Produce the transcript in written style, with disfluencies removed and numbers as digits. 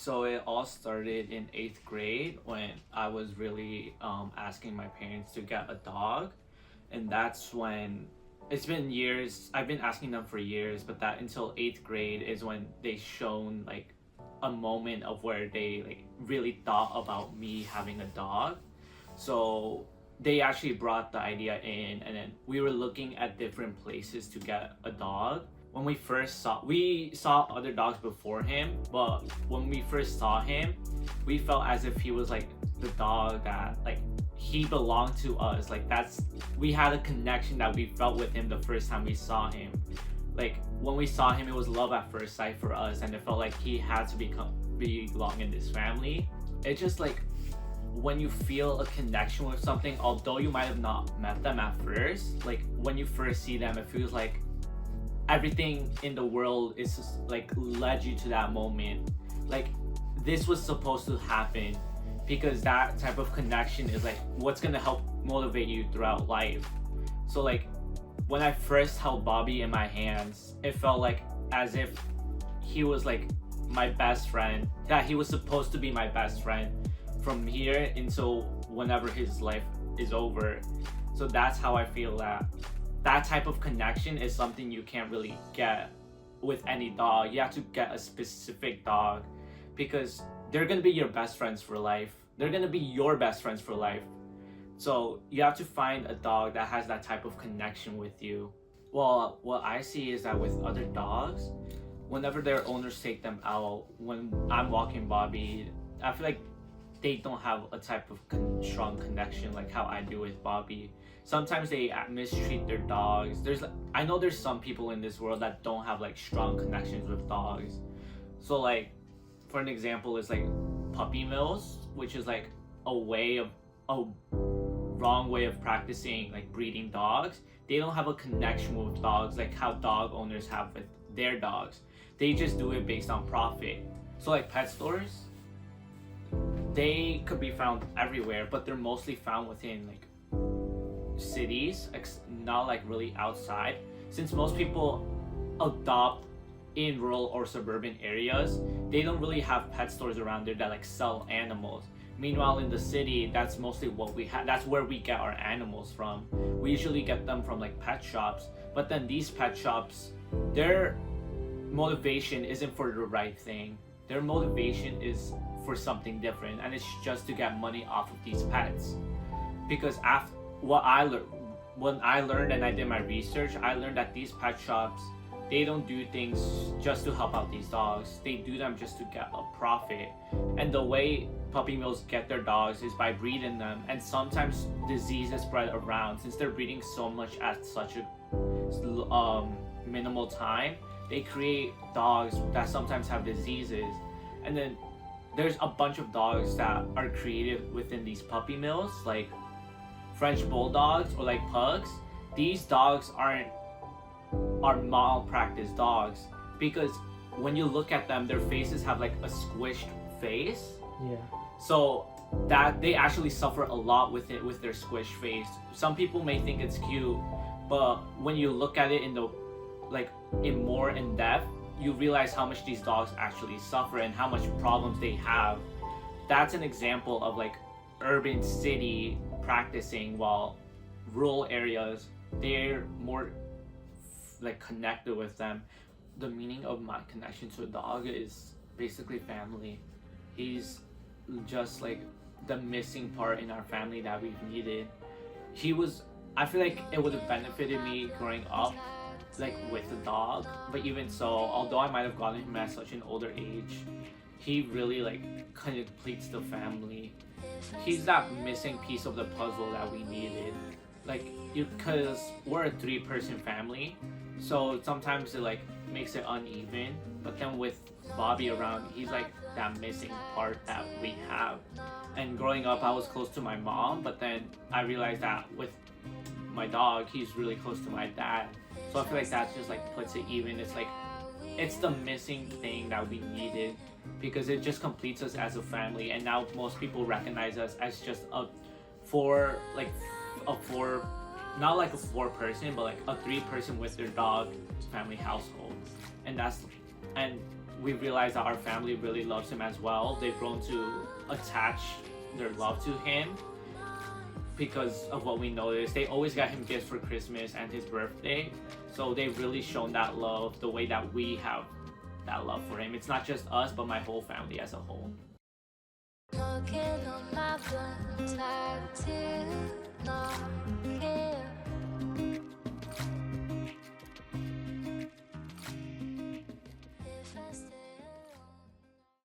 So it all started in eighth grade when I was really asking my parents to get a dog, and that's when it's been years. I've been asking them for years, but that until eighth grade is when they shown like a moment of where they like really thought about me having a dog. So they actually brought the idea in, and then we were looking at different places to get a dog. When we saw other dogs before him, but when we first saw him, we felt as if he was like the dog that like he belonged to us. Like that's we had a connection that we felt with him the first time we saw him. Like when we saw him, it was love at first sight for us, and it felt like he had to belong in this family. It's just like when you feel a connection with something, although you might have not met them at first, like when you first see them, it feels like everything in the world is just like led you to that moment. Like this was supposed to happen because that type of connection is like what's gonna help motivate you throughout life. So like when I first held Bobby in my hands, it felt like as if he was like my best friend, that he was supposed to be my best friend from here until whenever his life is over. So that's how I feel that type of connection is something you can't really get with any dog. You have to get a specific dog because they're gonna be your best friends for life. They're gonna be your best friends for life. So you have to find a dog that has that type of connection with you. Well, what I see is that with other dogs, whenever their owners take them out, when I'm walking Bobby, I feel like they don't have a type of strong connection like how I do with Bobby. Sometimes they mistreat their dogs. I know there's some people in this world that don't have like strong connections with dogs. So like, for an example, is like puppy mills, which is like a wrong way of practicing like breeding dogs. They don't have a connection with dogs like how dog owners have with their dogs. They just do it based on profit. So like pet stores, they could be found everywhere, but they're mostly found within like cities, not like really outside. Since most people adopt in rural or suburban areas, they don't really have pet stores around there that like sell animals. Meanwhile, in the city, that's mostly what we have. That's where we get our animals from. We usually get them from like pet shops, but then these pet shops, their motivation isn't for the right thing. Their motivation is for something different, and it's just to get money off of these pets. Because after when I learned and I did my research, I learned that these pet shops, they don't do things just to help out these dogs. They do them just to get a profit. And the way puppy mills get their dogs is by breeding them, and sometimes diseases spread around. Since they're breeding so much at such a minimal time, they create dogs that sometimes have diseases. And then there's a bunch of dogs that are created within these puppy mills, like French bulldogs or like pugs. These dogs are malpractice dogs because when you look at them, their faces have like a squished face. Yeah. So that they actually suffer a lot with their squished face. Some people may think it's cute, but when you look at it in more in depth, you realize how much these dogs actually suffer and how much problems they have. That's an example of like urban city practicing, while rural areas, they're more like connected with them. The meaning of my connection to a dog is basically family. He's just like the missing part in our family that we've needed. I feel like it would have benefited me growing up like with a dog, but even so, although I might have gotten him at such an older age, he really like completes the family. He's that missing piece of the puzzle that we needed. Like, because we're a 3-person family, so sometimes it like makes it uneven. But then with Bobby around, he's like that missing part that we have. And growing up, I was close to my mom, but then I realized that with my dog, he's really close to my dad. So I feel like that just like puts it even. It's like it's the missing thing that we needed, because it just completes us as a family. And now most people recognize us as just a four, not like a 4-person, but like a 3-person with their dog family household. And we realized that our family really loves him as well. They've grown to attach their love to him because of what we noticed. They always got him gifts for Christmas and his birthday. So they've really shown that love the way that we have that love for him. It's not just us, but my whole family as a whole. Knocking on my blood, tired to not care.